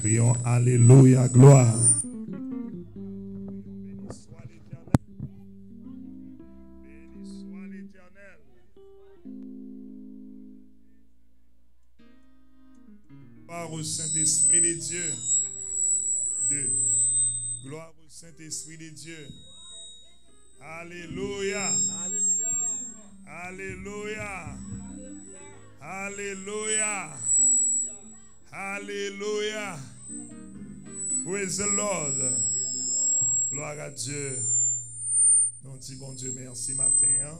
Crions Alléluia, gloire. Béni soit l'Éternel. Gloire au Saint-Esprit de Dieu. 2. Gloire au Saint-Esprit de Dieu. Alléluia. Alléluia. Alléluia. Alléluia. Praise the Lord. Gloire à Dieu. Nous disons bon Dieu merci matin.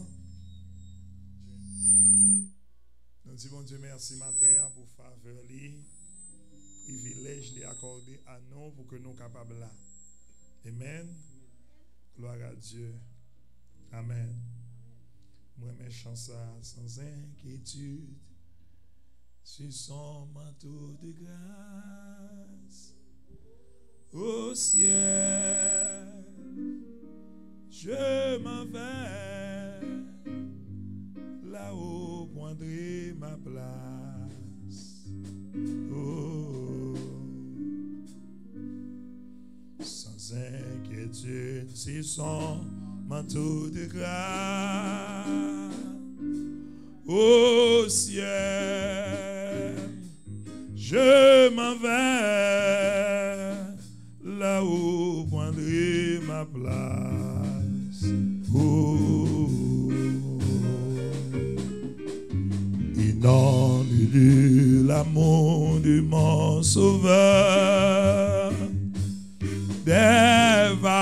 Nous disons bon Dieu merci matin pour faveur, privilège les accorder à nous pour que nous soyons capables là. Amen. Gloire à Dieu. Amen. Moi, mes chants sans inquiétude sur son manteau de grâce. Au ciel, je m'en vais, là-haut prendrai ma place. Oh, sans inquiétude, c'est son manteau de grâce. Au ciel, je m'en vais, là-haut prendrai ma place. Oh, inondé l'amour de mon sauveur, des vagues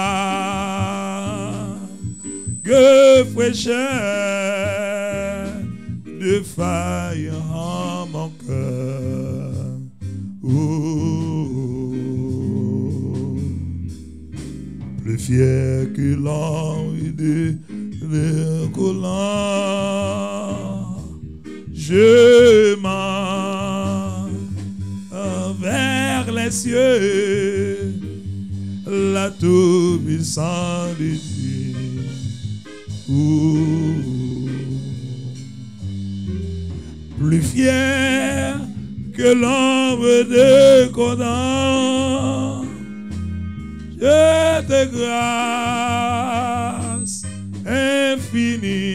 fraîcheurs de faille en mon cœur. Oh, plus fier que l'ange de le collant, je m'en vers les cieux, la tout-puissante de Dieu. Plus fier que l'ombre de Codan, je te grâce infinie,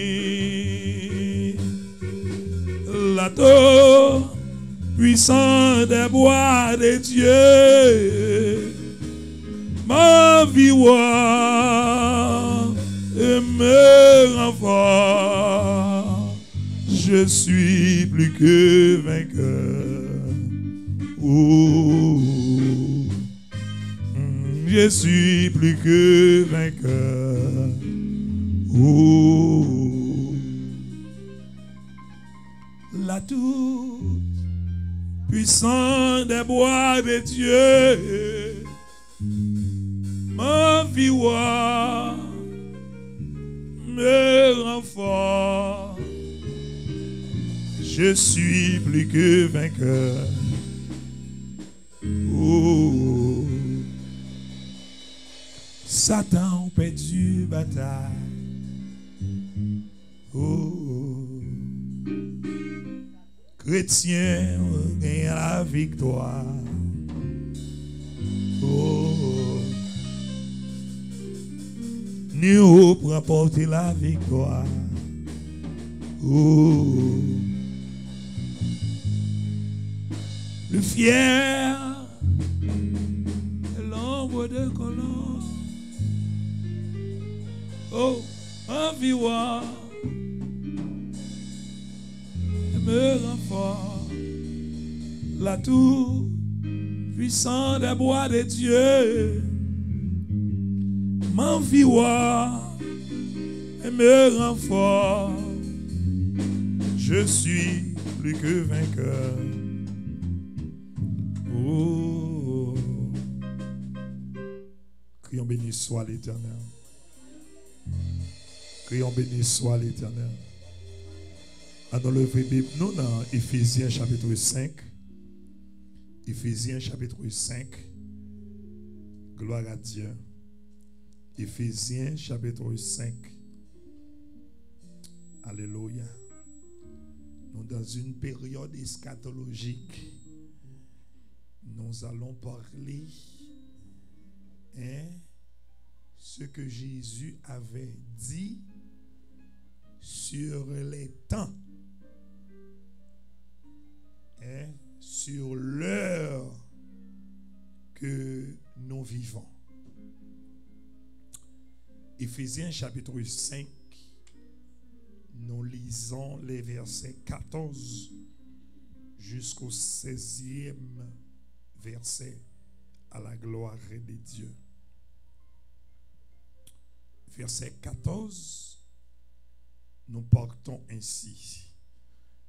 la tour puissant des bois de Dieu, m'environne et me renforce. Je suis plus que vainqueur. Oh, je suis plus que vainqueur. Oh, la toute puissance des bois de Dieu m'environne, me renforce. Je suis plus que vainqueur. Oh, Satan a perdu bataille. Oh, chrétien gagne la victoire. Oh, nous pour apporter la victoire. Oh, le fier de l'ombre de colon. Oh, environ me renforce. La tour puissante des bois de Dieu m'environne et me renforce. Je suis plus que vainqueur. Oh, crions béni soit l'Éternel. Crions béni soit l'Éternel. Allons lever Bible nous dans Éphésiens chapitre 5. Éphésiens chapitre 5. Gloire à Dieu. Éphésiens chapitre 5. Alléluia. Nous dans une période eschatologique. nous allons parler ce que Jésus avait dit sur les temps, sur l'heure que nous vivons. Éphésiens chapitre 5, nous lisons les versets 14 jusqu'au 16e verset à la gloire de Dieu. Verset 14, nous partons ainsi.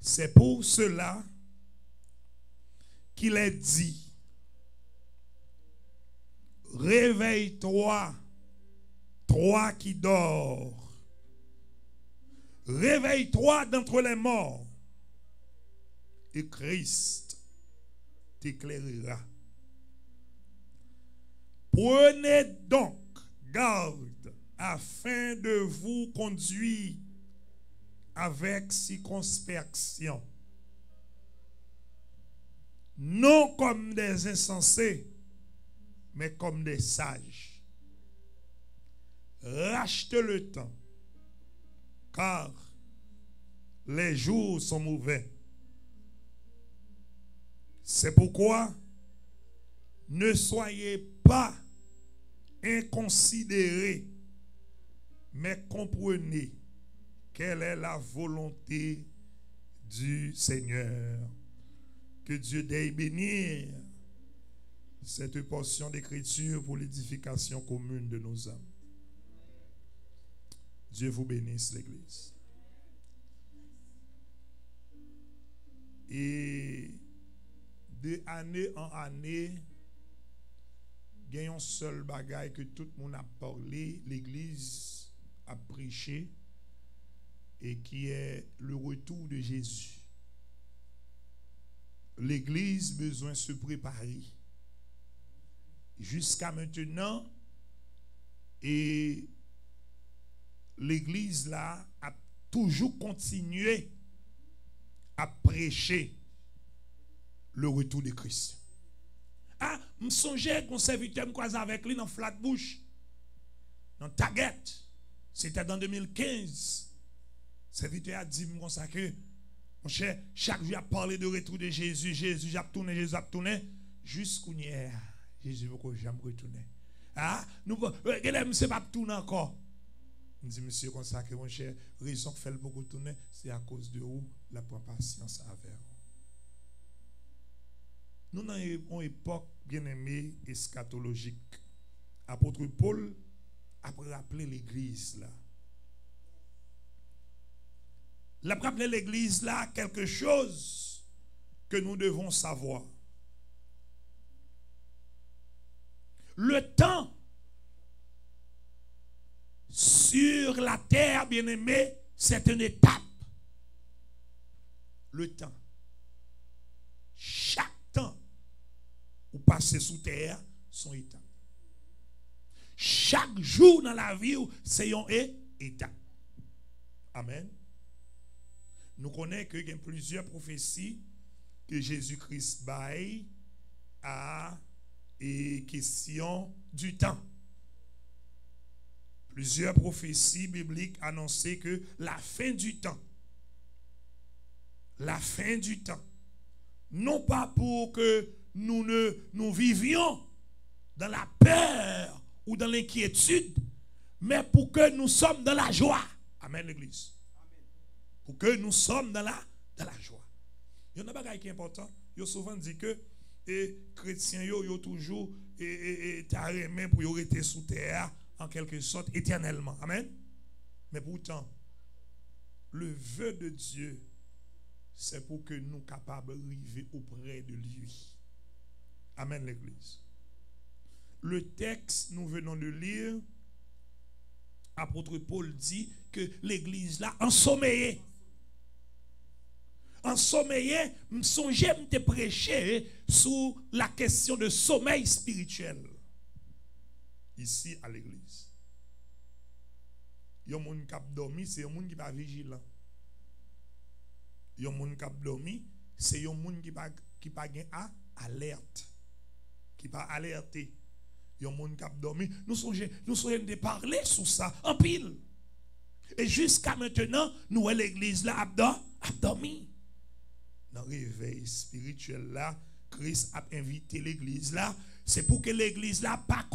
C'est pour cela qu'il est dit, réveille-toi, toi qui dors. Réveille-toi d'entre les morts et Christ t'éclairera. Prenez donc garde afin de vous conduire avec circonspection, non comme des insensés, mais comme des sages. Rachetez le temps, car les jours sont mauvais. C'est pourquoi ne soyez pas inconsidérés, mais comprenez quelle est la volonté du Seigneur. Que Dieu daigne bénir cette portion d'écriture pour l'édification commune de nos âmes. Dieu vous bénisse, l'Église. Et de année en année, il y a un seul bagage que tout le monde a parlé, l'Église a prêché, et qui est le retour de Jésus. L'Église a besoin de se préparer. Jusqu'à maintenant, et l'Église là a toujours continué à prêcher le retour de Christ. Ah, je songeais qu'on serviteur me croise avec lui dans Flatbush, dans Target. C'était dans 2015. Le serviteur a dit comme ça que, mon cher, chaque jour a parlé de retour de Jésus. Jésus a tourné, Jésus a tourné. Jusqu'où hier, Jésus veut que j'aime retourner. Ah, nous, ne sais pas tourner encore. Il dit, monsieur, comme ça que mon cher, raison que fait beaucoup tourner, c'est à cause de où la prend patience avec. Nous dans une époque bien aimée eschatologique. Apôtre Paul a rappelé l'église là. Il a rappelé l'église là quelque chose que nous devons savoir. Le temps sur la terre, bien aimé, c'est une étape. Le temps. Chaque temps où passer sous terre, son étape. Chaque jour dans la vie, c'est une étape. Amen. Nous connaissons qu'il y a plusieurs prophéties que Jésus-Christ baille à et question du temps. Plusieurs prophéties bibliques annonçaient que la fin du temps, non pas pour que nous vivions dans la peur ou dans l'inquiétude, mais pour que nous sommes dans la joie. Amen, l'Église. Pour que nous sommes dans la joie. Il y a un bagage qui est important. Il y a souvent dit que les chrétiens yo toujours taremé pour rester sous terre en quelque sorte éternellement. Amen. Mais pourtant, le vœu de Dieu, c'est pour que nous capables d'arriver auprès de lui. Amen, l'Église. Le texte, nous venons de lire, apôtre Paul dit que l'Église là ensommeillée. Ensommeillée, me songeais me prêcher sur la question de sommeil spirituel. Ici à l'église. Il y a un monde qui a dormi, c'est un monde qui n'est pas vigilant. Il y a un monde qui a dormi, c'est un monde qui n'est pas alerte. qui pas alerté. Il y a un monde qui a dormi. Nous sommes de parler sur ça en pile. Et jusqu'à maintenant, nous, l'église là, a dormi. Dans le réveil spirituel là, Christ a invité l'église là. C'est pour que l'église là pas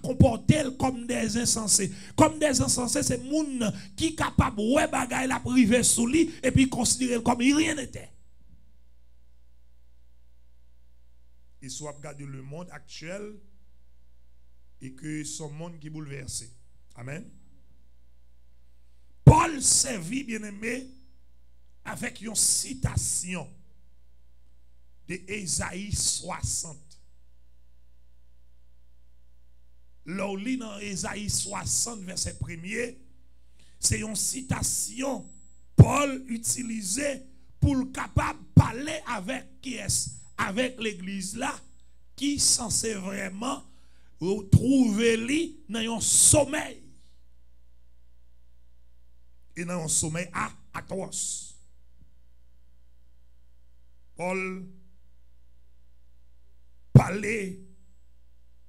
comporter comme des insensés. Comme des insensés, c'est moun qui capable ouais bagay la privé sous lui et puis considérer comme rien n'était. Et soit regarder le monde actuel et que son monde qui est bouleversé. Amen. Paul servit, bien aimé, avec une citation de Ésaïe 60. Là, dans Ésaïe 60, verset 1er, c'est une citation Paul utilisée pour le capable de parler avec qui est, avec l'église là, qui censé vraiment retrouver dans un sommeil. Et dans un sommeil atroce. Paul parlait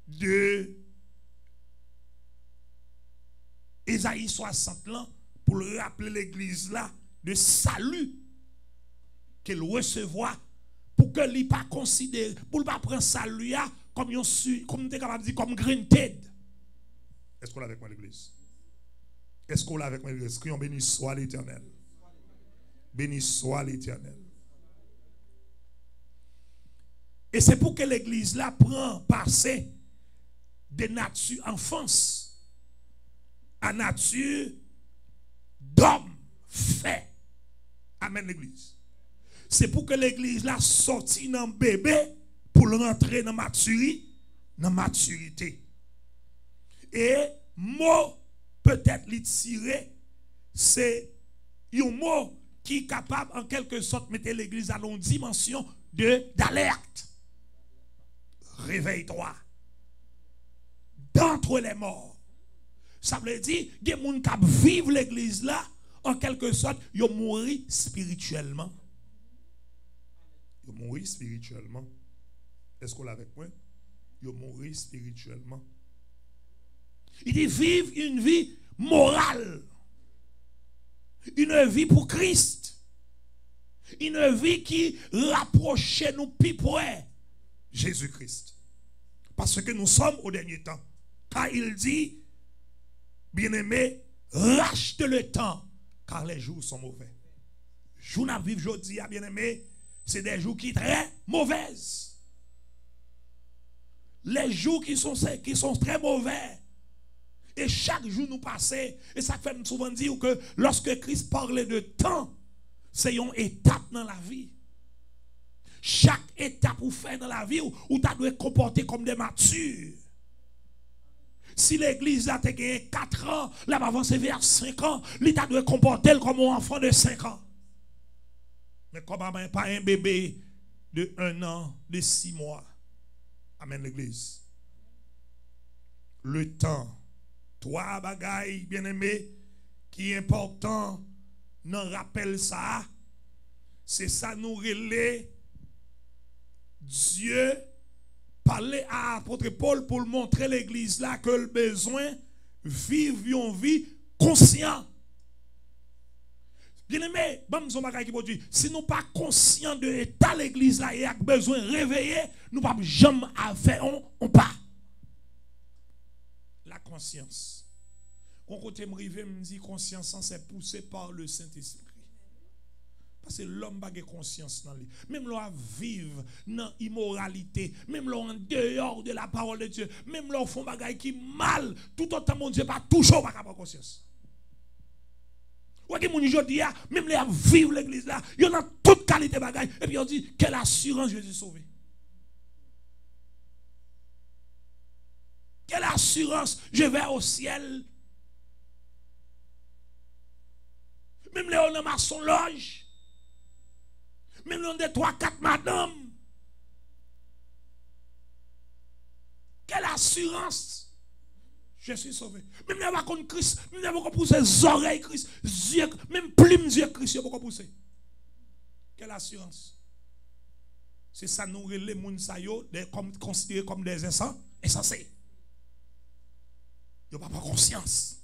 de Ésaïe 60 là pour le rappeler l'église là de salut qu'elle recevoir pour que lui pas considérer pour pas prendre salut là comme comme capable de dire comme granted. Est-ce qu'on l'a avec moi l'église? Est-ce qu'on l'a avec moi l'église? Crions béni soit l'Éternel. Béni soit l'Éternel. Et c'est pour que l'église là prend passer de nature enfance à nature d'homme fait. Amen l'église. C'est pour que l'église là sorti dans bébé pour rentrer dans maturité. Et mot peut-être li tirer c'est un mot qui est capable en quelque sorte de mettre l'église à une dimension d'alerte. Réveille-toi d'entre les morts. Ça veut dire qu'il y a des gens qui vivent l'église là, en quelque sorte, ils ont mouru spirituellement. Ils ont mouru spirituellement. Est-ce qu'on l'a avec moi? Ils ont mouru spirituellement. Il dit vivre une vie morale. Une vie pour Christ. Une vie qui rapproche nous plus près Jésus-Christ. Parce que nous sommes au dernier temps. Car il dit, bien-aimé, rachète le temps, car les jours sont mauvais. Jour n'a vivre aujourd'hui, bien-aimé, c'est des jours qui sont très mauvaises. Les jours qui sont très mauvais. Et chaque jour nous passe, et ça fait souvent dire que lorsque Christ parlait de temps, c'est une étape dans la vie. Chaque étape ou fait dans la vie où tu dois comporter comme des matures. Si l'église a gagné 4 ans, là va avancer vers 5 ans, l'État doit comporter comme un enfant de 5 ans. Mais comme pas un bébé de 1 an, de 6 mois. Amen l'église. Le temps. 3 bagailles, bien aimé, qui est important, n'en rappelle ça. C'est ça nous relais. Dieu parlait à l'apôtre Paul pour montrer l'église là que le besoin vivre une vie conscient. Bien aimé, si nous pas conscients de l'état de l'église là et a besoin de réveiller, nous pas jamais faire on pas. La conscience. Quand côté me rive me dit conscience c'est poussé par le Saint-Esprit. Parce que l'homme n'a pas conscience dans lui. Même l'homme vivre dans l'immoralité, même l'homme en dehors de la parole de Dieu, même l'homme font bagaille qui mal, tout autant mon Dieu pas toujours pas capable conscience. Ou que mon jodi a, même les vivre l'église là, il y en a toute qualité bagaille et puis on dit quelle assurance je suis sauvé. Quelle assurance je vais au ciel. Même les on a son loge. Même l'on des 3-4 madame. Quelle assurance. Je suis sauvé. Même les contre Christ, même les pas pousser oreilles Christ, yeux, même plume Dieu Christ, il pas pousser. Quelle assurance. C'est ça nous les gens considérés comme des insensés. Ils n'ont pas conscience.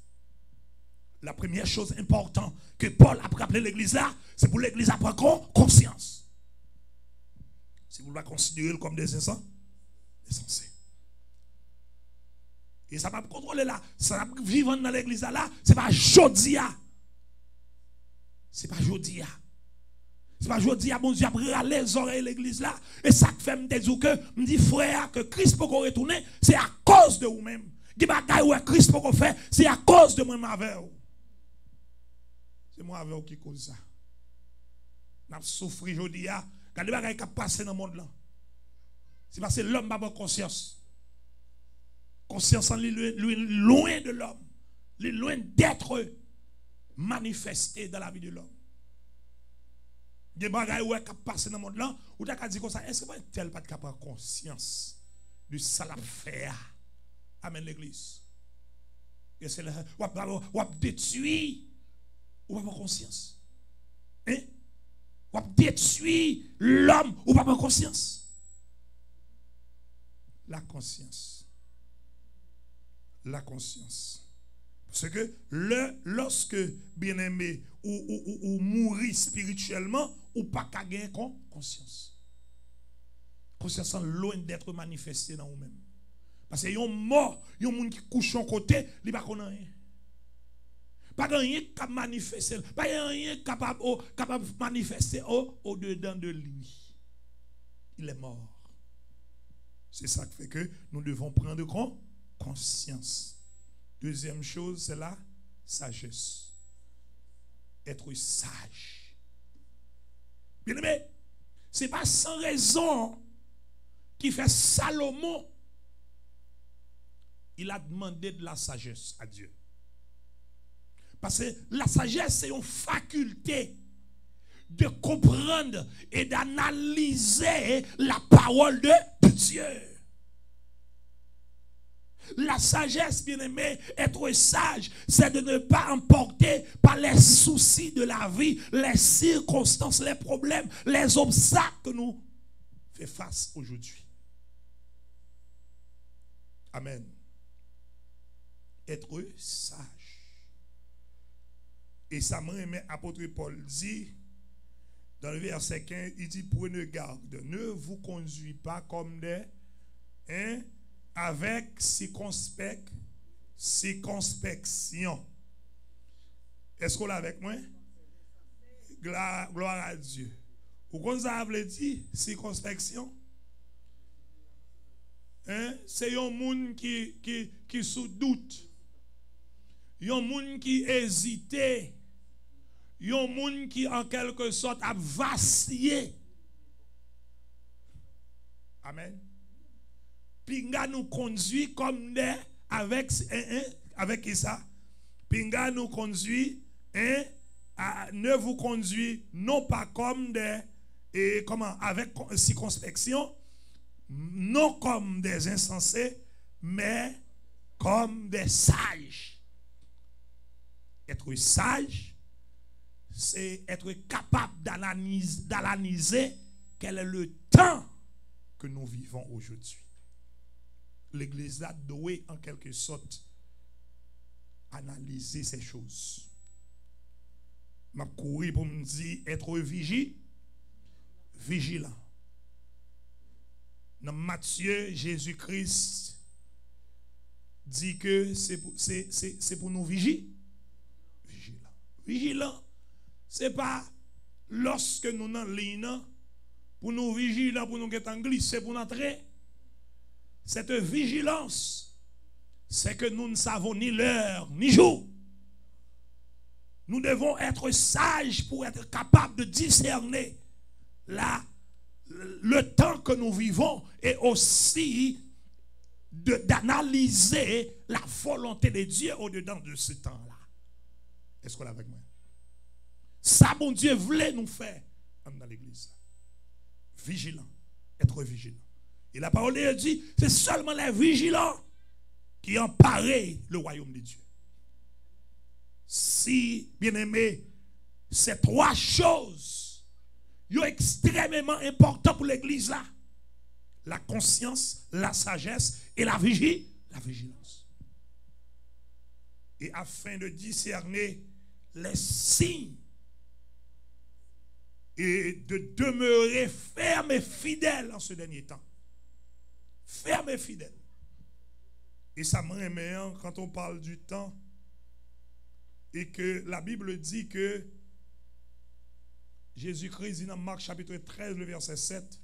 La première chose importante que Paul a rappelé l'église là, c'est pour l'église à prendre conscience. Si vous la considérez comme des insensés. Et ça va contrôler là. Ça va vivre dans l'église là, c'est pas jodia. C'est pas jodia. C'est pas jodia, bon Dieu, après les oreilles de l'église là. Et ça fait me dire que, me dit frère, que Christ peut retourner, c'est à cause de vous-même. Qui bagaille ou Christ peut faire, c'est à cause de moi avec vous. C'est moi avec vous qui cause ça. N'a souffert aujourd'hui, quand les bagailles qui passent dans le monde là. C'est parce que l'homme n'a pas conscience. Conscience en lui loin de l'homme. Lui loin d'être manifesté dans la vie de l'homme. Des bagailles qui passent dans le monde là, ou t'as dit comme ça, est-ce que tel pas capable conscience de ça la faire? Amen l'église. Et c'est là, ou détruire, ou pas conscience. Hein? Ou détruire l'homme, ou pas conscience. La conscience. La conscience. Parce que lorsque bien aimé ou mourir spirituellement, ou pas qu'à gagner conscience. Conscience en loin d'être manifestée dans vous-même. Parce que yon mort, yon moun qui couche en côté, il va pas rien. Pas rien capable manifester, pas rien capable manifester au dedans de lui. Il est mort. C'est ça qui fait que nous devons prendre conscience. Deuxième chose, c'est la sagesse. Être sage. Bien aimé, c'est pas sans raison qui fait Salomon. Il a demandé de la sagesse à Dieu. Parce que la sagesse, c'est une faculté de comprendre et d'analyser la parole de Dieu. La sagesse, bien aimé, être sage, c'est de ne pas emporter par les soucis de la vie, les circonstances, les problèmes, les obstacles que nous faisons face aujourd'hui. Amen. Être sage. Et ça m'a aimé, apôtre Paul dit, dans le verset 15, il dit, prenez garde, ne vous conduisez pas comme des, avec circonspection. Est-ce qu'on l'a avec moi? Gloire à Dieu. Vous comprenez ça veut dire circonspection? C'est un monde qui sous doute. Un monde qui hésite. Un monde qui en quelque sorte a vacillé. Amen. Pinga nous conduit comme des avec ça. Pinga nous conduit ne vous conduit non pas comme des avec circonspection, non comme des insensés, mais comme des sages. Être sage, c'est être capable d'analyser quel est le temps que nous vivons aujourd'hui. L'Église a doit en quelque sorte analyser ces choses. Je courir pour me dire être vigilant. Dans Matthieu, Jésus-Christ dit que c'est pour nous vigiler. Vigilant, ce n'est pas lorsque nous sommes en ligne, pour nous vigiler, pour nous glisser, pour nous entrer. Cette vigilance, c'est que nous ne savons ni l'heure, ni jour. Nous devons être sages pour être capables de discerner le temps que nous vivons et aussi d'analyser la volonté de Dieu au-dedans de ce temps-là. Est-ce qu'on est avec moi? Ça, bon Dieu voulait nous faire dans l'église. Vigilant, être vigilant. Et la parole de Dieu dit, c'est seulement les vigilants qui emparent le royaume de Dieu. Si, bien aimé, ces trois choses sont extrêmement importants pour l'église là. La conscience, la sagesse et la vigilance. Et afin de discerner les signes et de demeurer ferme et fidèle en ce dernier temps. Ferme et fidèle. Et ça me remet quand on parle du temps et que la Bible dit que Jésus-Christ dit dans Marc chapitre 13, le verset 7,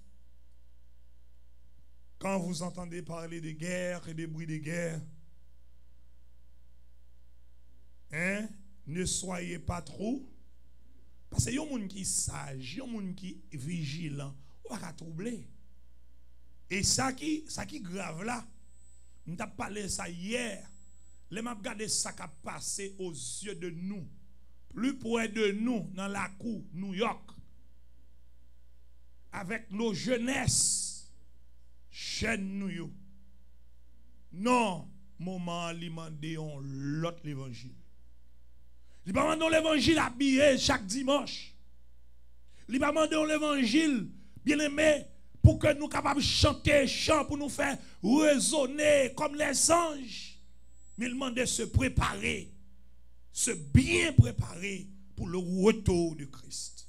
quand vous entendez parler de guerre et des bruits de guerre, ne soyez pas trop. Parce que y a un monde qui est sage, y a un monde qui est vigilant, on va troubler. Et ça qui est grave là, nous avons parlé de ça hier. Les m'a regardé ça qui a passé aux yeux de nous. Plus près de nous, dans la cour, New York. Avec nos jeunesses, jeunes nous. Non, moment, il m'a demandé l'autre l'évangile. Il va demander l'évangile habillé chaque dimanche. Il va demander l'évangile, bien aimé, pour que nous capables de chanter chant, pour nous faire résonner comme les anges. Mais il demande de se préparer, se bien préparer pour le retour de Christ.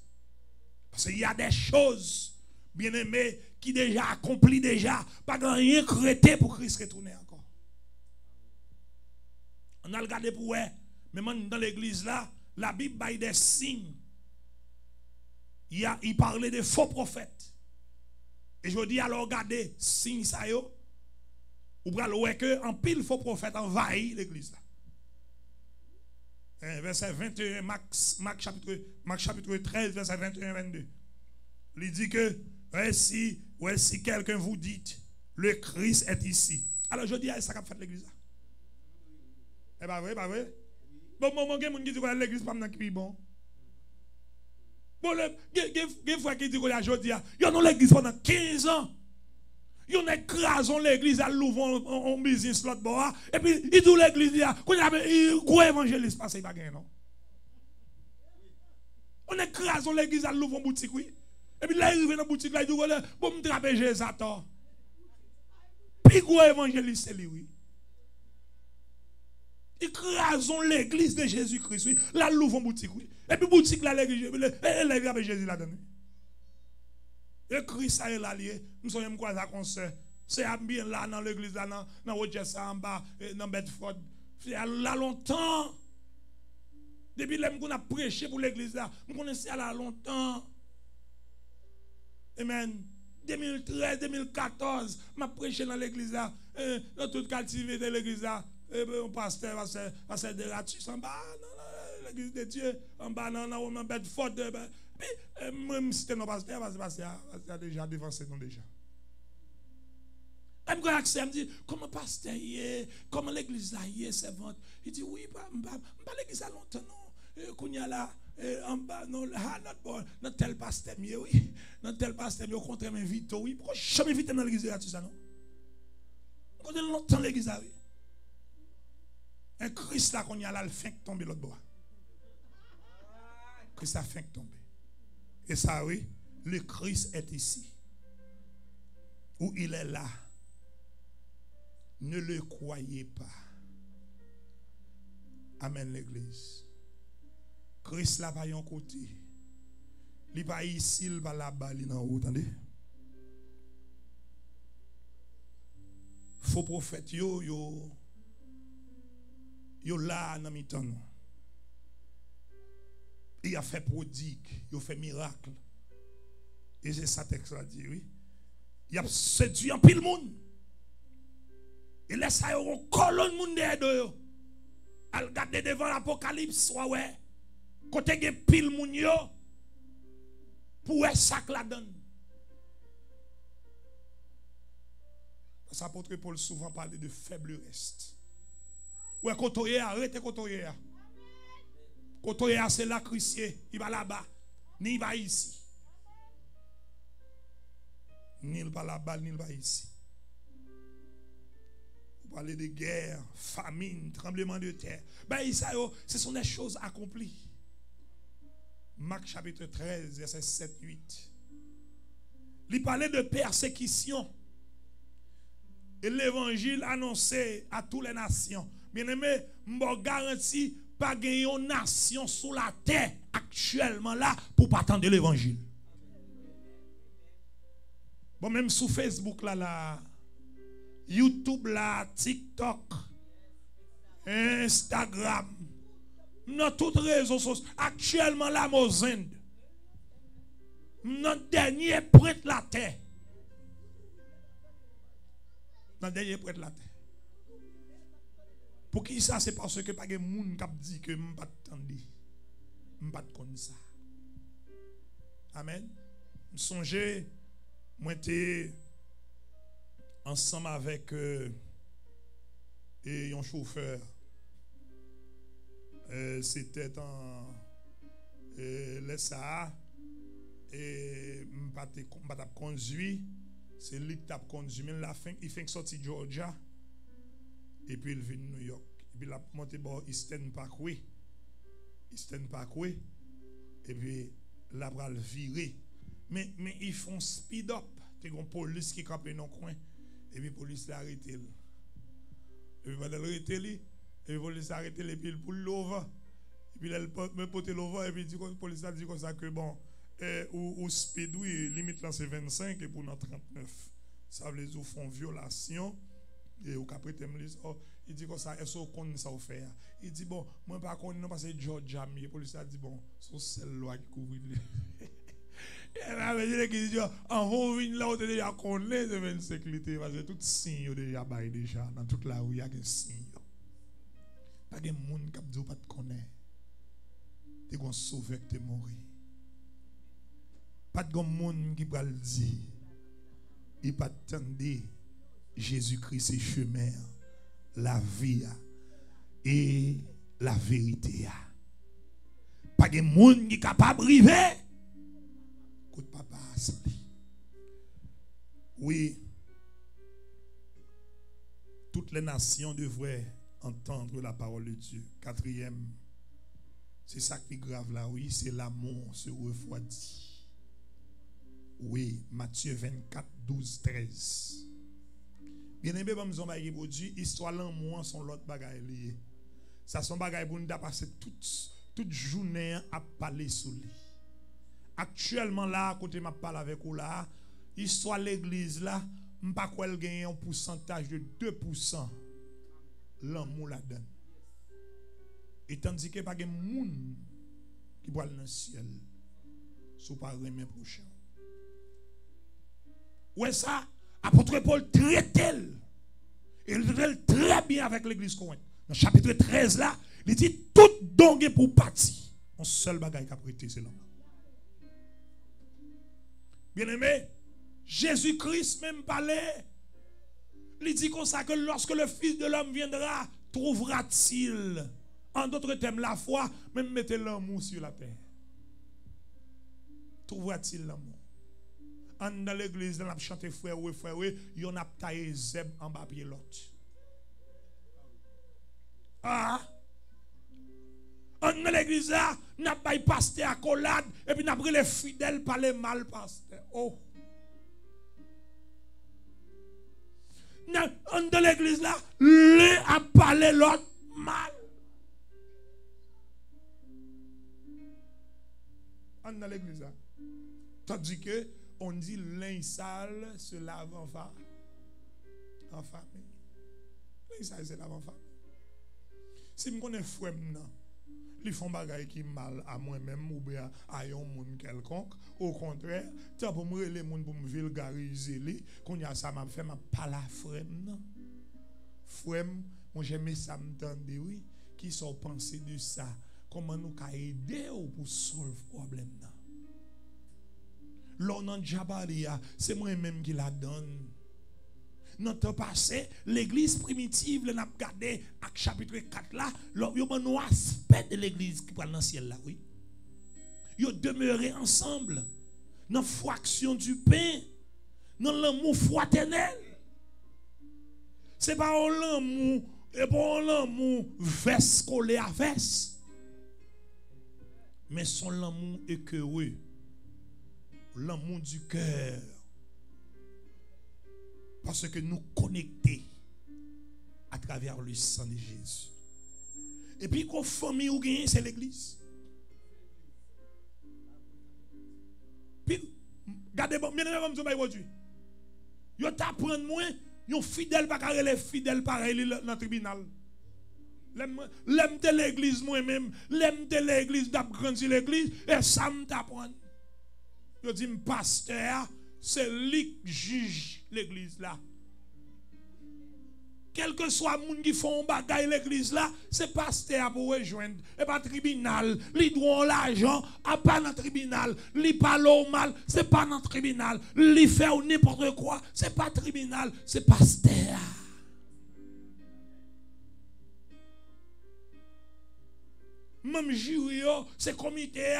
Parce qu'il y a des choses, bien aimées, qui déjà accomplies déjà, pas rien créé pour Christ retourner encore. On a regardé pour eux. Même dans l'église là, la Bible baille des signes. Il parlait de faux prophètes. Et je dis alors regardez, signes ça yo. Ou pral ouais que en pile faux prophètes envahit l'église là. Verset 21, Marc chapitre 13, verset 21-22. Il dit que si quelqu'un vous dit le Christ est ici. Alors je dis ça qu'a fait l'église là. Eh bien oui. Bon, mon gars, qui dit que l'église pas qui bon. Bon, les fois qui dit que la jodi a, yo non l'église pendant 15 ans. Yo n'écrasons l'église à l'ouvre en business l'autre bord et puis il dit l'église là, qu'on a gros évangéliste passé pas gain non. On écrasons l'église à l'ouvre en boutique oui. Et puis là il arrive dans boutique là il dit bon me trapper Jésus à tort. Puis gros évangéliste c'est lui oui. Écrasons l'église de Jésus-Christ, oui. Là, l'ouvre en boutique, oui. Et puis, boutique, là, l'église avec Jésus là-dedans. Et Christ a l'allié. Nous sommes quoi ça qu'on sait. C'est bien là, dans l'église, là, dans Rochester, en bas, dans Bedford. C'est là longtemps. Depuis qu'on a prêché pour l'église, là, nous connaissons là longtemps. Amen. 2013, 2014, je prêché dans l'église, là, dans toute captivité de l'église, là. Un pasteur va se dératis en bas, dans l'église de Dieu, en bas, dans Bedford. Même si c'était nos pasteurs, parce qu'il a déjà dévancé nous déjà. Et je me dit, comment pasteur y est, comment l'église y est, c'est vente. Il dit, oui, pas l'église à longtemps, non. Qu'on y a là, en bas, non, dans tel pasteur, oui. Dans tel pasteur, au contraire, m'invite, oui. Pourquoi je m'invite dans l'église là, tout ça, non? Quand on a longtemps l'église là, oui. Un Christ là qu'on y a là, le fin tomber l'autre bois. Christ a fin tomber. Et ça oui, le Christ est ici. Où il est là. Ne le croyez pas. Amen l'église. Christ là va yon côté. Il va ici, il va là-bas, il est en haut, attendez. Faux prophète yo là dans mi-temps. Il a fait prodigue, il a fait miracle. Et c'est ça texte là dit, oui. Il a séduit un pile monde. Et laisse ça yon colonne monde derrière yo. Al regarder devant l'Apocalypse, ouais. Côté gen pile moun yo pour sac la donne. Parce que l'apôtre Paul souvent parle de faible reste. Ouais, kotoye arrête kotoye. Kotoye c'est là Christier, il va là-bas, ni il va ici. Ni il va là-bas, ni il va ici. Vous parlez de guerre, famine, tremblement de terre. Ben ça ce sont des choses accomplies. Marc chapitre 13, verset 7-8. Il parlait de persécution. Et l'évangile annoncé à toutes les nations. Bien aimé, je garantis pas gagner une nation sur la terre actuellement là pour pas attendre l'évangile. Bon, même sur Facebook là, YouTube là, TikTok, Instagram, dans toutes les réseaux sociaux, actuellement là, Mozende, notre dernier prêtre la terre. Notre dernier prêtre la terre. Pour qui ça, c'est parce que pas de monde qui dit que je ne pas attendre, je ne pas connaître ça. Amen. Songez, moi j'étais ensemble avec un chauffeur. C'était en l'SA et je ne pas conduit. C'est lui qui a conduit. Mais il fait sortir Georgia. Et puis il vient de New York. Et puis il a monté par Eastern Parkway. Eastern Parkway. Et puis là, il a viré. Mais ils font speed up. Il y a une police qui campe dans le coin. Et puis la police l'a arrêté. Et puis il a arrêté. Et puis la police a arrêté. Et puis il pull l'over. Et puis il a porté l'over. Et puis la police a dit comme ça que bon, ou speed, oui, limite là c'est 25 et pour nous 39. Ça veut dire qu'ils font violation. Et au capre il dit comme ça, est-ce qu'on connaît ça au faire? Il dit bon, moi pas connais non parce que George Ami, la police a dit bon, c'est celle loi qui couvre. Et là, il dit en haut là on déjà connaît de 25 litres parce que tout signe déjà bail déjà dans toute la rue il y a des signes. Pas de monde qui dit pas te connaît. Tu gon sauver que tu mourir. Pas de monde qui va le dire. Il pas attendre Jésus-Christ est chemin, la vie et la vérité. Pas de monde qui est capable de arriver. Écoute papa, oui, toutes les nations devraient entendre la parole de Dieu. Quatrième, c'est ça qui est grave là, oui, c'est l'amour se refroidit. Oui, Matthieu 24, 12, 13. Bien aimé, comme nous avons dit, histoire l'amour sont l'autre bagaille lié. Ça sont bagaille pour nous passer toute journée à parler sur lui. Actuellement là, à côté m'a parlé avec vous là, histoire l'église là, m'pas quoi elle gagne un pourcentage de 2% l'amour la donne. Et tandis que pas de monde qui va dans le ciel sous pas remet prochain. Ouais ça, apôtre Paul traite elle. Il traite très bien avec l'église Corinthe. Dans le chapitre 13 là, il dit tout donné pour partir. Un seul bagage qui a prêté c'est l'amour. Bien aimé, Jésus-Christ même parlait. Il dit comme ça que lorsque le Fils de l'homme viendra, trouvera-t-il, en d'autres termes, la foi, même mettez l'amour sur la terre. Trouvera-t-il l'amour? Dans l'église, on a chanté frère, oui, il y en a taillé zeb en bas pied l'autre. Ah! Dans l'église, là, on a pas pasteur à collade, et puis on a pris les fidèles par les mal pasteur. Oh! Dans l'église, là, l'un a parlé l'autre mal. Dans l'église, là. Tandis que on dit l'un sale se lave en famille. L'un sale se lave en famille. Si je connais frère, ils font bagaille qui mal à moi-même ou bien à un monde quelconque. Au contraire, tu as pour me les monde pour me vulgariser les qu'on y a ça m'a fait m'a pas la frère non. Frère, moi j'aime ça m'entendre oui, qui sont pensés de ça. Comment nous ca aider pour solve problème là. L'on Jabaria, c'est moi-même qui la donne. Dans le temps passé, l'église primitive, le n'a regardé à chapitre 4 là, il y a un aspect de l'église qui parle dans le ciel là, oui. Ils ont demeuré ensemble dans la fraction du pain, dans l'amour fraternel. Ce n'est pas un l'amour, et pas un l'amour veste collé à veste. mais son l'amour écœureux, l'amour du cœur. Parce que nous connectés à travers le sang de Jésus. Et puis, qu'on famille ou gagne, c'est l'église. Puis, regardez, bien évidemment, je vais aujourd'hui. Yo t'apprends moins, yon fidèle pas carré les fidèles pareil dans le tribunal. L'aime de l'église moi-même, l'aime de l'église d'apprendre sur l'église, et ça me t'apprend. Yo dit, pasteur, c'est lui qui juge l'église là. Quel que soit le monde qui font bagaille l'église là, c'est pasteur pour rejoindre. Et pas tribunal. Li doit l'argent, à pas dans le tribunal. Li parle au mal, c'est pas dans le tribunal. Li fait n'importe quoi, c'est pas tribunal, c'est pasteur. Même jury, c'est comité.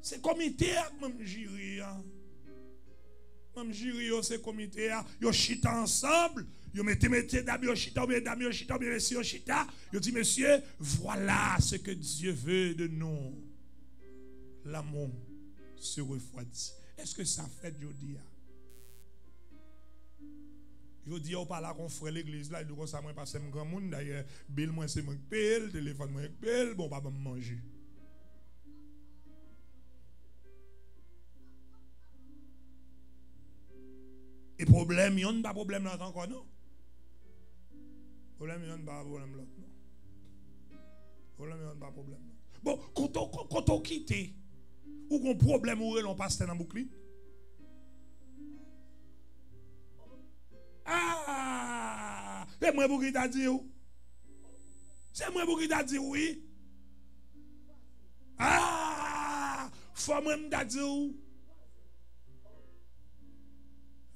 C'est comité, même jury. Même jury, c'est comité, yo chita ensemble, yo mettez dame yo chita, dame yo chita, monsieur yo chita, yo dit monsieur, voilà ce que Dieu veut de nous. L'amour se refroidit. Est-ce que ça fait jodi a? Jodi on parle qu'on frère l'église là, il dit ça moi passer grand monde d'ailleurs, bill moi c'est moi paye, téléphone moi paye, bon pas me manger. Et problème, il n'y a pas de problème là encore, non? Problème, il n'y a pas de problème là, non? Problème, il n'y a pas de problème. Bon, quand on quitte, ou qu'on problème où on passe dans la boucle? Ah! C'est moi pour qui t'a dit où? C'est moi pour qui t'a dit oui? Ah! Faut moi t'a dit où?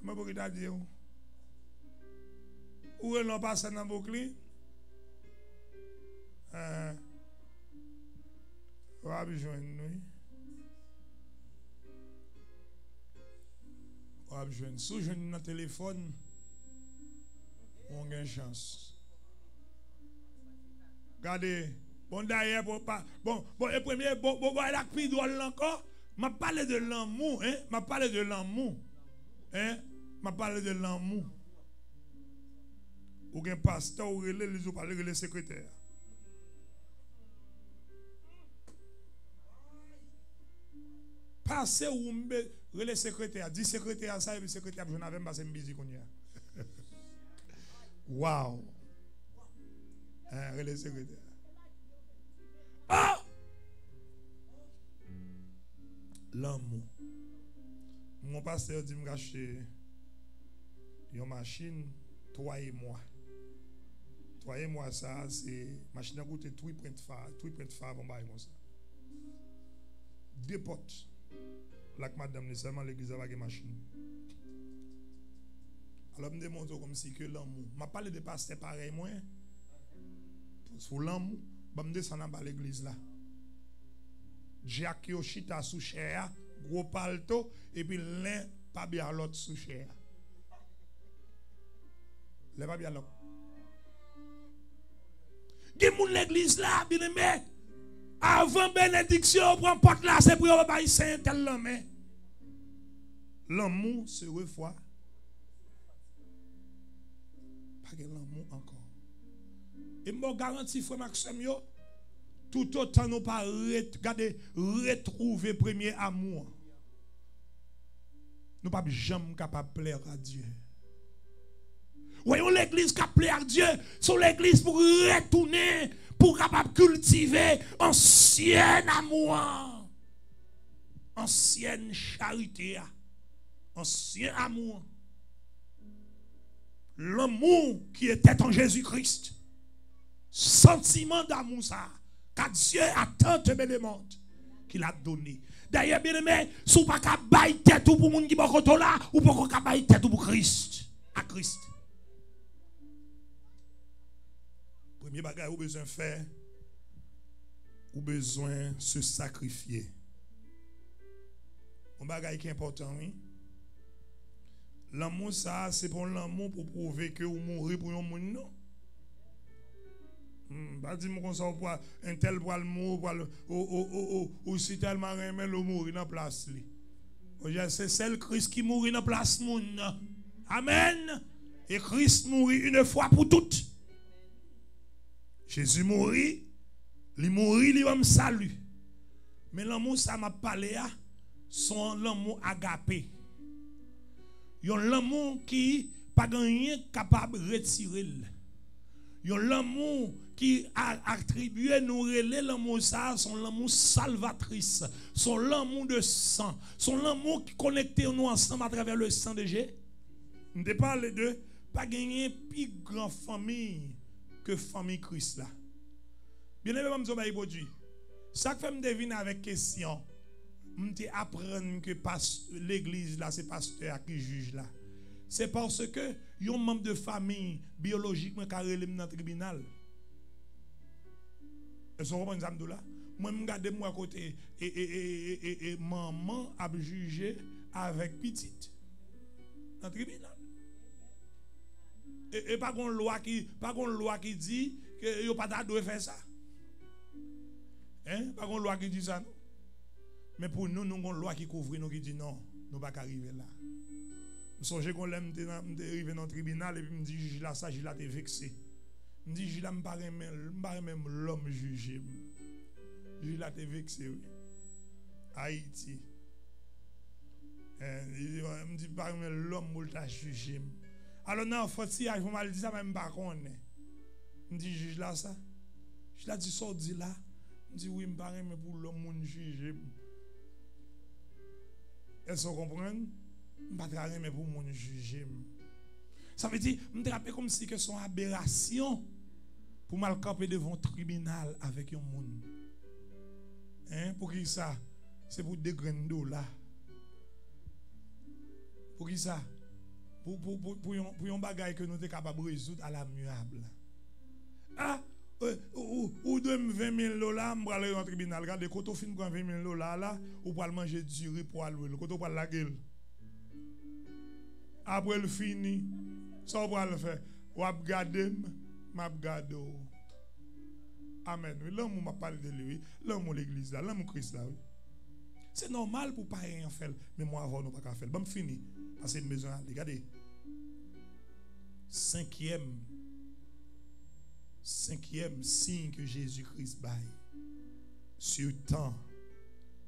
Je ne sais pas dire. Où est-ce qu'on passe dans la boucle? On va besoin de nous. On va besoin de sous jeune dans le téléphone. On a une chance. Regardez. Bon, d'ailleurs, bon, et premier, bon, il a pris d'où encore. Je parle de l'amour, hein? Je parle de l'amour. Hein? Je parle de l'amour. Ou un pasteur ou les parler de secrétaire. Passez ou le secrétaire, dit secrétaire ça et le secrétaire je n'avais pas busy qu'on y a. Wow. Le secrétaire. Ah! L'amour. Mon pasteur dit me acheter une machine, toi et moi. Toi et moi, ça, c'est machine à goûter 3.5 bon bail comme ça. Deux potes. Là que madame nécessairement l'église avec une machine. Alors me démontre comme si que l'amour. M'a parlé de pasteur pareil moi. Sur l'amour, me descendre en bas l'église là. Jacques Yoshita sous chair, gros palto et puis l'un pas bien l'autre sous chair. Le pas bien l'autre. Dis-moi l'église là, bien aimé. Avant bénédiction, on prend porte là, c'est pour on saint tel l'homme. L'amour se refroidit. Pas de l'amour encore. Et moi garantis frère Maxime yo, tout autant nous pas retrouver premier amour. Nous pas jamais capable de plaire à Dieu. Voyons l'église qui plaît à Dieu, sur l'église pour retourner, pour capable cultiver ancien amour, ancienne charité, ancien amour. L'amour qui était en Jésus-Christ. Sentiment d'amour ça, car Dieu a tant aimé monde qu'il a donné. D'ailleurs, bien aimé, si vous ne pouvez pas bailler tête pour les gens qui sont là, ou pour pas bailler tête pour Christ, à Christ. Premier bagage, vous avez besoin de faire, vous avez besoin de se sacrifier. Un bagage qui est important, oui. L'amour, ça, c'est pour l'amour pour prouver que vous mourrez pour un monde, non? Pas dire qu'on ça pour un tel pour le mourir ou si tellement remet le mourir dans place li. C'est celle Christ qui mourit dans place moun. Amen. Et Christ mourit une fois pour toutes. Jésus mourit, il mourit, il va me saluer. Mais l'amour ça m'a parlé à son l'amour agapé. Yon l'amour qui pas rien capable de retirer. Yon l'amour qui a attribué nous relais l'amour ça, son l'amour salvatrice, son l'amour de sang, son l'amour qui connecte nous ensemble à travers le sang de Jésus. On te parle de pas gagner plus grande famille que famille Christ là. Bien aimé, je vais vous dire, ça fait me deviner avec question. Je apprendre que l'église là, c'est pasteur qui juge là. C'est parce que yon membre de famille biologiquement carré dans le tribunal. Est-ce que vous comprenez ça là? Moi je regarde moi à côté et maman a jugé avec petite dans le tribunal. Et pas une loi qui dit que yo pas doit faire ça. Hein? Pas une loi qui dit ça non. Mais pour nous, nous avons une loi qui couvre nous qui dit non, nous ne pouvons pas arriver là. Je songe qu'on l'aime arriver dans le tribunal et puis me dit juge là ça, juge là t'es vexé. Me dit juge là me paraît même l'homme jugé. Juge là t'es vexé oui. Haïti. Me dit paraît même l'homme où t'a jugé. Alors non, faut si je mal dit ça même pas connaît. Me dit juge là ça. Je l'a dit ça dit là. Me dit oui me paraît même pour l'homme où jugé. Est-ce que vous comprenez? Je ne vais pas mais pour mon juger. Ça veut dire, je me rappelle comme si c'est une aberration pour mal camper devant un tribunal avec un monde. Hein? Pour qui ça? C'est pour des graines d'eau là. Pour qui ça? Pour un bagage que nous sommes capables de résoudre à l'amiable. Ah! Ou de 20 000 dollars, je vais aller dans le tribunal. Regardez, quand on finit avec 20 000 dollars là, ou pour manger du riz pour aller. Quand on prend la gueule. Après le fini, ça on va le faire. Ou à garder, m'a garder. Amen. L'homme m'a parlé de lui, l'homme l'église là, l'homme Christ là. C'est normal pour pas rien faire, mais moi avant nous pas faire. Bon fini. Parce que une maison là, regardez. Cinquième signe que Jésus-Christ baille sur temps,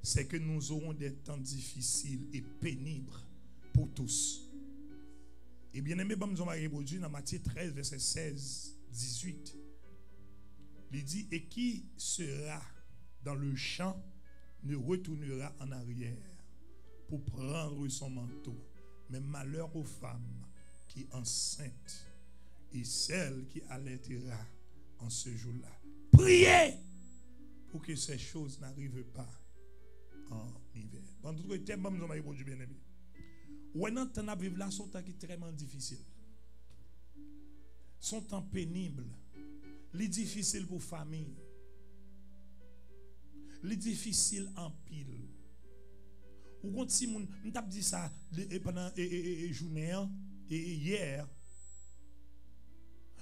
c'est que nous aurons des temps difficiles et pénibles pour tous. Et bien aimé, nous allons reproduire dans Matthieu 13, verset 16, 18. Il dit, et qui sera dans le champ ne retournera en arrière pour prendre son manteau. Mais malheur aux femmes qui enceintes et celles qui allaitera en ce jour-là. Priez pour que ces choses n'arrivent pas en hiver. En tout cas, thème, nous allons reproduire bien aimé. Ou un temps à vivre là, son temps qui est très difficile. Son temps pénible. Les difficile pour famille. Les difficile en pile. Ou quand si moun, m'tap dit ça pendant journée et hier.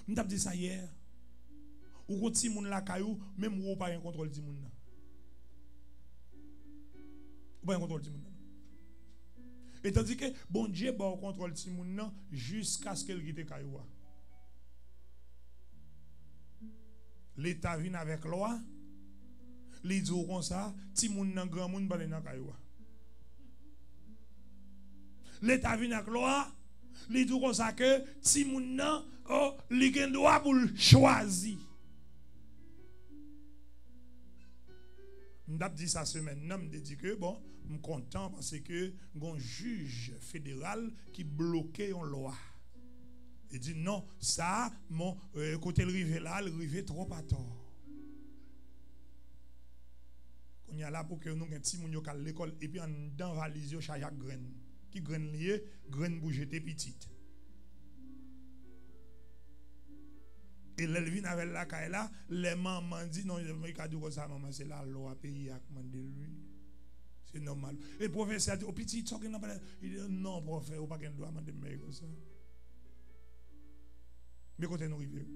M'tap dit ça hier. Ou quand si moun la kayou, même ou pas un contrôle di moun nan. Ou pas un contrôle di moun nan. Et tandis que bon Dieu ba contrôle ti moun nan jusqu'à ce qu'elle quitte kayou. L'État vient avec loi. Li dit comme ça, ti moun nan grand moun ba nan kayou. L'État vient avec loi. Li dit comme ça que ti moun nan li gen droit pour choisir. M'dap dit ça semaine, non me dit que bon, me content parce que un juge fédéral qui bloquait une loi. Il dit non, ça mon côté le rive là, le rive trop à tort. On y a là pour que nous un petit moun yo kal l'école et puis en dans valise yo chaque graine. Qui graine lié, graine pour jeter petite. Et l'elvin avec la caille là, les mamans disent non, il y a dit que ça, maman, c'est la loi pays à commander lui. C'est normal. Et le professeur dit, au petit, il dit non, professeur, pas qu'un doit demander mais comme ça. Mais quand nous arrivons,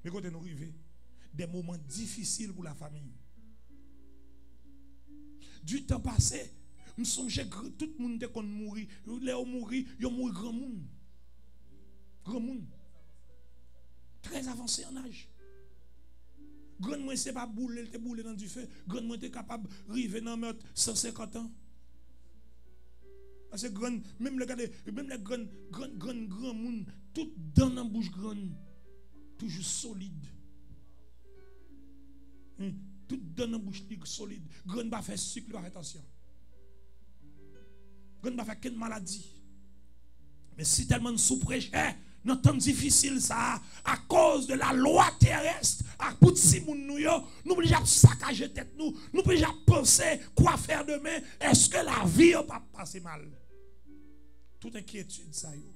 Mais quand nous arrivons, des moments difficiles pour la famille. Du temps passé, je songe que tout le monde qui mourir, les mourir, ils mourent grand monde. Grand monde. Très avancé en âge. Grand monde c'est pas boule, il te boule dans du feu. Grand monde est capable de arriver dans meurtre 150 ans. Parce que grand, même les grands monde, tout dans la bouche grande, toujours solide. Tout dans la bouche solide. Grand va faire sucre, va faire attention. Grand va faire quelle maladie. Mais si tellement souffrez, dans temps difficile ça, à cause de la loi terrestre, à bout de si nous obligés à saccager tête nous obligés à penser quoi faire demain. Est-ce que la vie va pas passer mal? Toute inquiétude ça yo.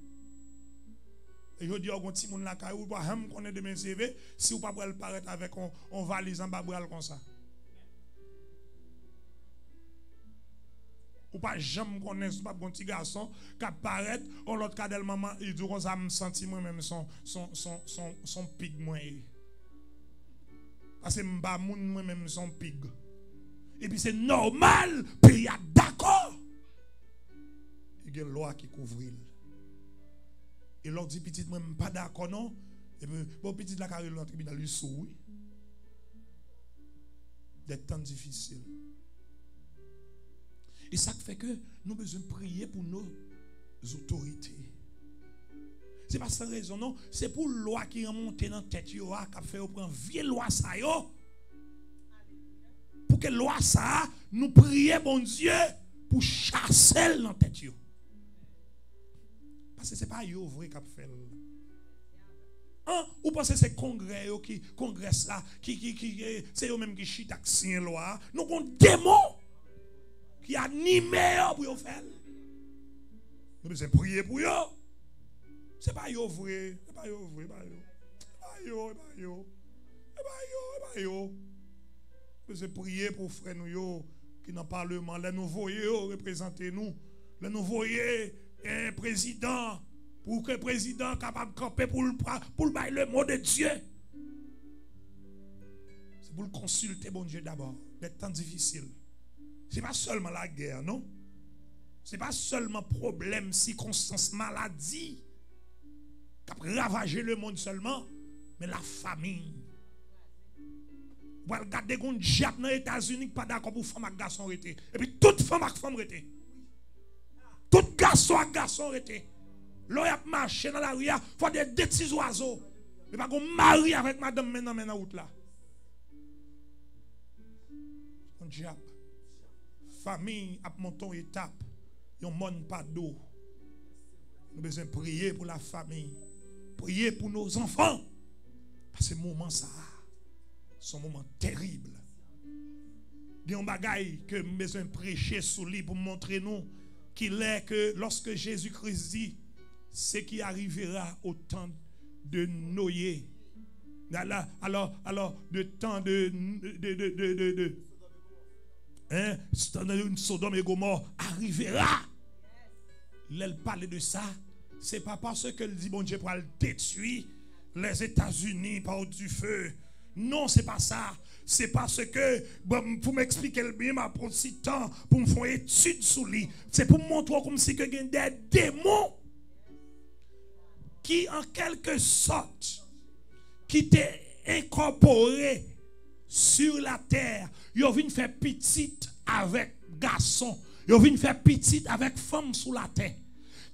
Et je dis au petit monde là ka ou pas ham connaît demain CV si ou pas le paraître avec on valise en bas comme ça. Ou pas jamais connaître pas bon petit garçon qui apparaît on l'autre cas de maman il dit ça me senti moi même son pig moi. Parce que m'ba moun moi même son pig. Et puis c'est normal puis d'accord. Il y a une loi qui couvre. Et l'autre dit petit moi pas d'accord non. Et puis bon petit la carrière dans le tribunal lui sourit. Des temps difficiles. Et ça fait que nous avons besoin de prier pour nos autorités. Ce n'est pas sans raison, non. C'est pour la loi qui remonte dans la tête, qui a fait prendre vieille loi ça. Pour que la loi ça, nous prions, bon Dieu, pour chasser dans la tête. Parce que ce n'est pas eux vrai qui a fait. Ou pensez que c'est congrès là, c'est eux-mêmes qui chient avec la loi. Nous avons des démons qui anime pour faire. Nous devons prier pour eux. Ce n'est pas eux vrai. Ce n'est pas eux vrai. Nous devons prier pour frères nous qui dans le Parlement. Les nous voyons représenter nous. Les nous voyons un président. Pour que le président soit capable de camper pour le mot de Dieu. C'est pour le consulter, bon Dieu, d'abord. Des temps difficiles. Ce n'est pas seulement la guerre, non? Ce n'est pas seulement problème, circonstances, maladie qui a ravagé le monde seulement, mais la famille. Vous regardez qu'on diable dans les États-Unis pas d'accord pour femme et garçon arrêté. Et puis toute femme et femme arrêté. Tout garçon et garçon arrêté. L'on a marché dans la rue, il faut des petits oiseaux. Et pas qu'on marie avec madame maintenant dans la route là. On diable. Famille a monté une étape, il n'y a pas d'eau. Nous devons besoin prier pour la famille, prier pour nos enfants. Parce que ce moment, ça, c'est un moment terrible. Il y a un bagage que nous devons besoin prêcher sur lui pour montrer nous qu'il est que lorsque Jésus-Christ dit, ce qui arrivera au temps de Noé. Alors, de temps de une Sodome et Gomorrhe arrivera. Elle parle de ça. C'est pas parce qu'elle dit bon Dieu pour le détruire les États-Unis par du feu. Non, c'est pas ça. C'est parce que pour m'expliquer le bien, m'a pris si temps pour me faire étude sur lui. C'est pour me montrer comme si que y a des démons qui en quelque sorte qui étaient incorporés sur la terre. Ils viennent faire petite avec garçon. Ils viennent faire petite avec femme sur la terre.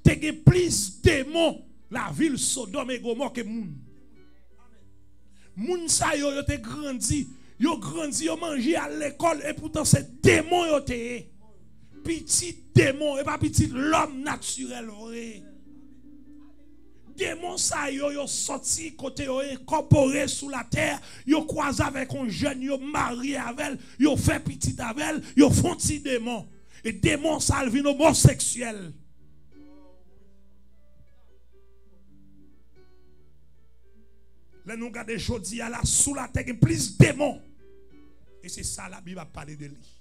T'es plus démons la ville Sodome et Gomorrhe que moun. Moun sa yo te grandi, yo mangé à l'école et pourtant c'est démon yo te. Petit démon et pas petit l'homme naturel vrai. Démon sa yo sorti côté yo incorporé sous la terre, yo croisé avec un jeune, yo marié avec elle, yo fait petit avec elle, yo font petit démon. Et démon ça vient homosexuel. Là nous regardons jodi à la sous la terre plus démon. Et c'est ça la Bible a parlé de lui.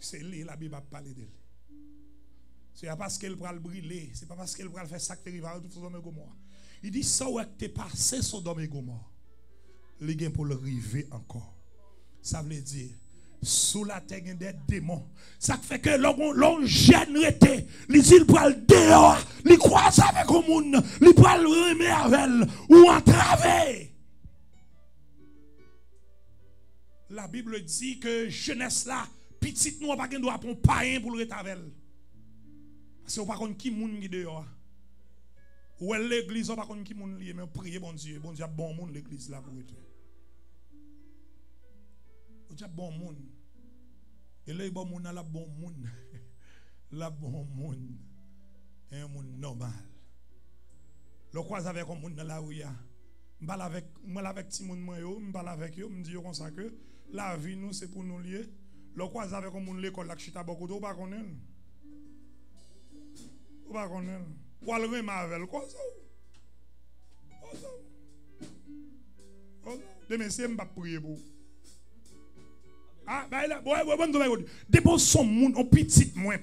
C'est lui la Bible a parlé de lui. C'est pas parce qu'elle pourra brûler, c'est pas parce qu'elle pourra faire ça que tu vas tout Sodome et Gomorrhe. Il dit ça ouais que tu passé Sodome et Gomorrhe. Les gains pour le river encore. Ça veut dire sous la terre il y a des démons. Ça fait que l'on gêne rete, il dit il prend le dehors, il croise avec le monde, il prend le remet avec ou entraver. La Bible dit que jeunesse là, petite nous pas doit prendre païen pour le retavel. Parce que pas contre qui monde qui dehors. Ou l'église pas contre qui monde lié mais prier bon Dieu a bon monde l'église là pour être. Bon Dieu bon monde. Et là bon monde la bon monde. La bon monde. Un monde normal. Le croise avec un monde dans la rue. Je parle avec petit monde je parle avec eux, je dis comme ça que la vie nous c'est pour nous lier. Le croise avec un monde l'école là chita beaucoup de pas connaître. Ou pas connaître. Ou al remarvel quoi ça. Demain c'est m'pa prier pour. Ah bah là bon dépose son monde en petit moins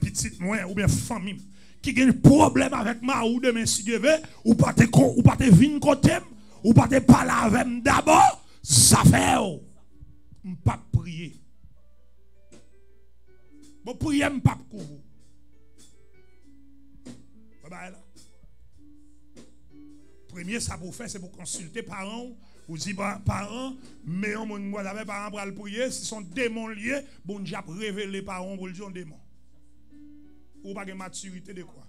ou bien famille qui a un problème avec ma ou demain si Dieu veut ou pas te vinn côté ou pas te parler avec d'abord ça fait m'pa prier. Bon prier m'pa couvrir. Là. Premier, ça pour faire, c'est pour consulter parents. Ou si parents, mais on m'a avec parents pour le prier, si son démon lié, bon Dieu a révélé les parents pour le dire un démon. Ou pas de maturité de quoi.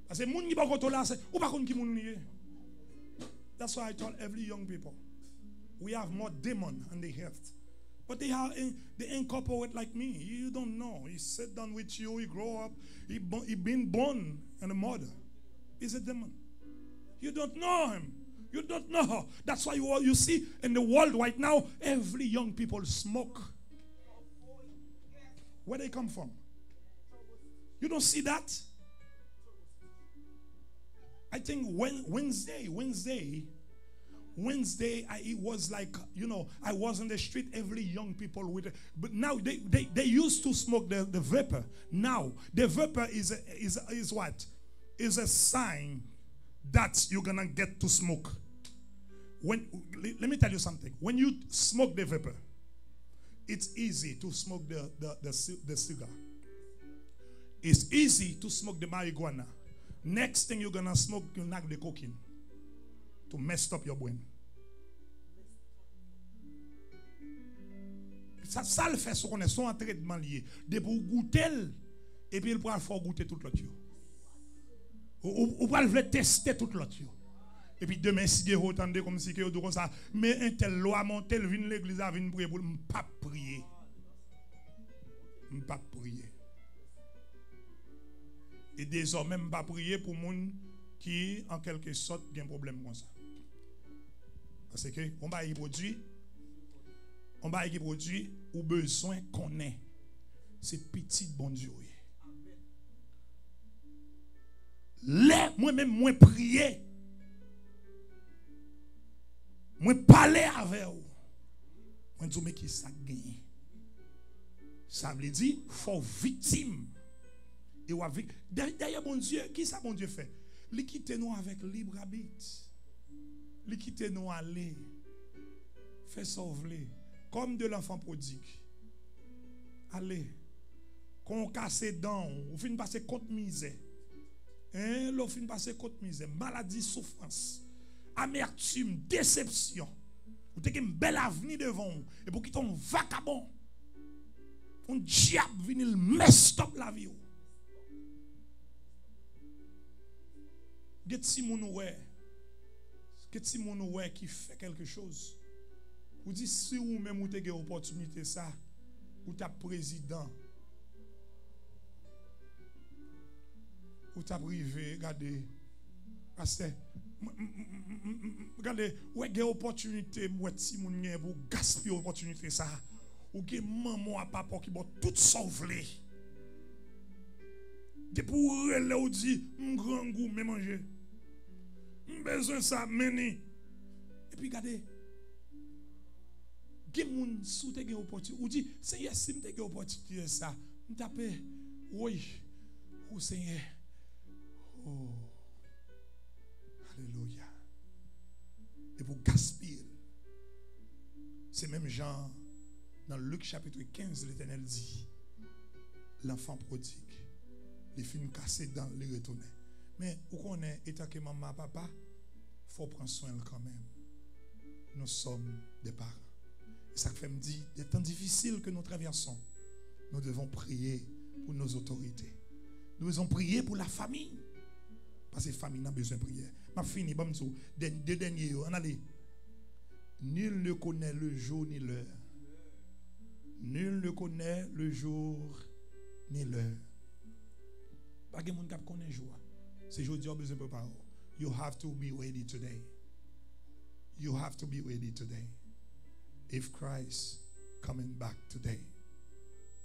Parce que les gens qui ne sont là, ou pas qui sont lié. That's why I told every young people, we have more demons on the earth. But they incorporate like me. You don't know. He sit down with you. He grow up. He been born in a mother. He's a demon. You don't know him. You don't know. That's why you see in the world right now, every young people smoke. Where they come from? You don't see that? I think Wednesday, it was like, I was on the street, every young people with it. But now they used to smoke the vapor. Now, the vapor is what? Is a sign that you're going to get to smoke. Let me tell you something. When you smoke the vapor, it's easy to smoke the cigar. It's easy to smoke the marijuana. Next thing you're going to smoke, you knock the cocaine. To mess up your brain. Ça le fait ce qu'on est son traitement lié. De pour goûter et puis il pourra faire goûter tout l'autre. Ou pourra le tester tout l'autre. Et puis demain si Dieu entendait comme si que comme ça, mais un tel loi monter vinn l'église a vinn prier pour pas prier. Pas prier. Et désormais pas prier pour monde qui en quelque sorte a un problème comme ça. Parce que on va y produire ou besoin qu'on ait. C'est petit bon Dieu. Moi-même, moi prier. Moi parler avec vous. Moi dis mais qui ça gagne. Ça veut dire faut victime. Et d'ailleurs bon Dieu, qui ça bon Dieu fait? Il quitte nous avec libre arbitre. Il quitte nous aller. Fait sauver. Comme de l'enfant prodigue. Allez. Qu'on casse dents, ou fin passer contre misère. L'on fin passer contre misère, maladie, souffrance, amertume, déception. Vous avez un bel avenir devant vous. Et pour quitter un vagabond, un diable vient le mess up la vie. Get si mon oué qui fait quelque chose. Vous dites si vous même vous avez une opportunité ça, vous êtes président. Ou t'as privé, regardez. Parce que, regardez, où est-ce opportunité, moi, si mon n'y pour gaspiller l'opportunité, ça. Ou que maman à papa qui vont tout sauver. De pour elle, ou dit, grand goût, mais manger. Besoin ça, meni. Et puis, regardez. Qui moun sous te opportunité. Ou dit, c'est si m'te opportunité, ça. M'tape, oui. pour Seigneur. Oh, alléluia. Et pour gaspiller. C'est même Jean, dans Luc chapitre 15, l'Éternel dit, l'enfant prodigue, les films cassés dans les retourner. Mais où qu'on est, étant que maman, papa, il faut prendre soin quand même. Nous sommes des parents. Et ça fait me dire, des temps difficiles que nous traversons, nous devons prier pour nos autorités. Nous devons prier pour la famille. Parce que la famille n'a besoin de prière. Je finis, deux derniers, on allait. Nul ne connaît le jour ni l'heure. Nul ne connaît le jour ni l'heure. Pas de monde qui connaît le jour. C'est aujourd'hui qu'on a besoin de préparer. You have to be ready today. You have to be ready today. If Christ coming back today,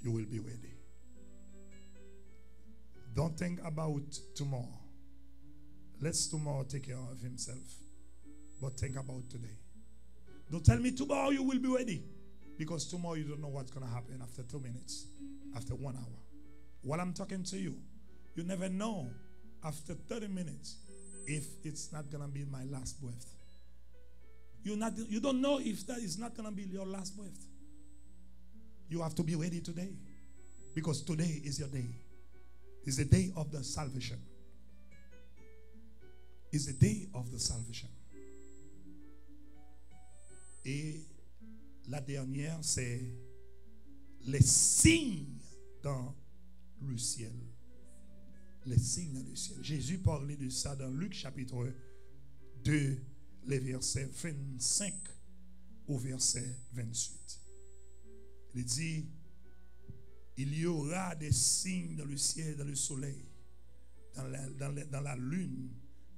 you will be ready. Don't think about tomorrow. Let tomorrow take care of himself. But think about today. Don't tell me tomorrow you will be ready. Because tomorrow you don't know what's going to happen after 2 minutes, after 1 hour. While I'm talking to you, you never know after 30 minutes if it's not going to be my last breath. You don't know if that is not going to be your last breath. You have to be ready today. Because today is your day. It's the day of the salvation. It's the day of the salvation. Et la dernière, c'est les signes dans le ciel. Les signes dans le ciel. Jésus parlait de ça dans Luc chapitre 2, les versets 25 au verset 28. Il dit, il y aura des signes dans le ciel, dans le soleil, dans la lune,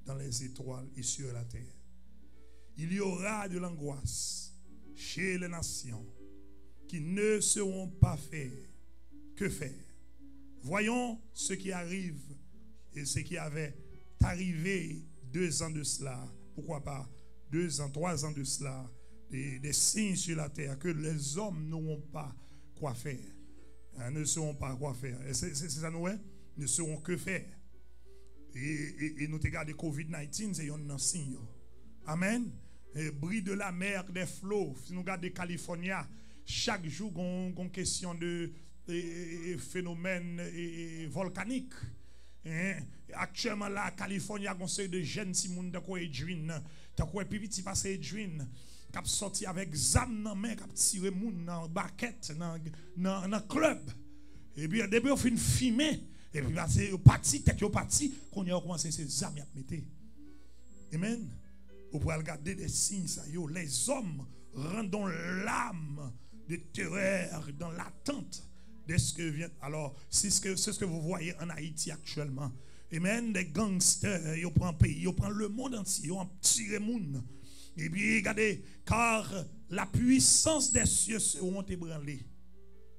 dans les étoiles et sur la terre. Il y aura de l'angoisse chez les nations qui ne seront pas faire. Que faire? Voyons ce qui arrive et ce qui avait arrivé 2 ans de cela. Pourquoi pas 2 ans, 3 ans de cela. Des signes sur la terre que les hommes n'auront pas quoi faire. Ne sauront pas quoi faire. C'est ça, nous, ne sauront que faire. Et nous regardons COVID-19, c'est un signe. Amen. Et bruit de la mer, des flots. Si nous regardons Californie, chaque jour, on a une question de phénomène volcanique. Actuellement, la Californie a un série de jeunes qui sont Edwin. T'as quoi, petit passe Edwin. Qui a sorti avec zam dans main, qui a tiré moun dans baquette, dans club. Et bien, depuis on fait une fumée. Et puis, c'est parti, tête au parti, qu'on a commencé ces zam à mettre. Amen. Vous pouvez regarder des signes, ça, yo. Les hommes rendent l'âme de terreur dans l'attente de ce que vient. Alors, c'est ce que vous voyez en Haïti actuellement. Amen. Des gangsters, ils prennent le pays, ils prennent le monde entier, ils ont tiré moun. Et puis, regardez, car la puissance des cieux seront ébranlés.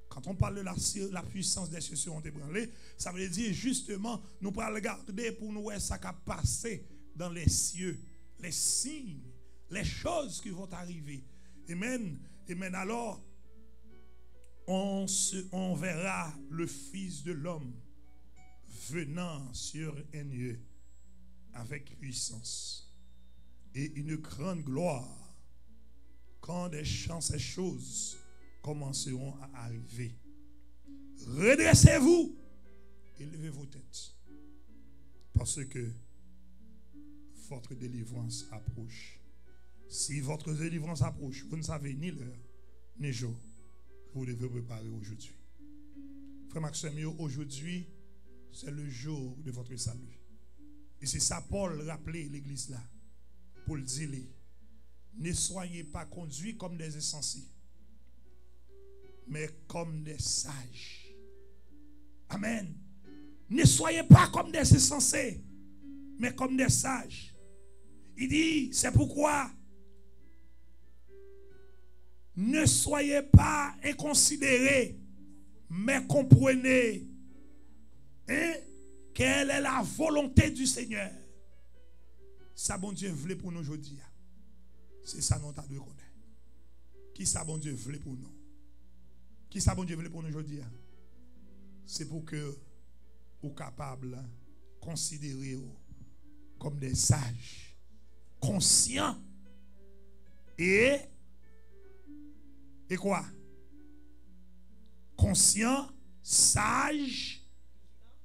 Quand on parle de la puissance des cieux seront ébranlés, ça veut dire justement, nous pouvons regarder pour nous voir ça qui a passé dans les cieux. Les signes, les choses qui vont arriver. Amen. Amen. Alors, on verra le Fils de l'homme venant sur un lieu avec puissance et une grande gloire quand ces choses commenceront à arriver. Redressez-vous et levez vos têtes parce que votre délivrance approche. Si votre délivrance approche, vous ne savez ni l'heure, ni le jour. Vous devez préparer aujourd'hui. Frère Maxime, aujourd'hui, c'est le jour de votre salut. Et c'est ça Paul rappelait l'église là. Paul dit, ne soyez pas conduits comme des insensés, mais comme des sages. Amen. Ne soyez pas comme des insensés, mais comme des sages. Il dit, c'est pourquoi ne soyez pas inconsidérés, mais comprenez quelle est la volonté du Seigneur. Ça, bon Dieu, voulait pour nous aujourd'hui. C'est ça, nous t'avons connaître. Qui ça, bon Dieu, voulait pour nous? Qui ça, bon Dieu, voulait pour nous aujourd'hui? C'est pour que ou capable de considérer comme des sages, conscients et quoi? Conscients, sages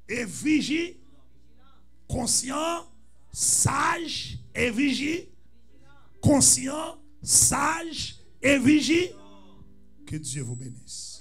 et vigilants. Conscient, sage et vigilant. Conscient, sage et vigilant. Que Dieu vous bénisse.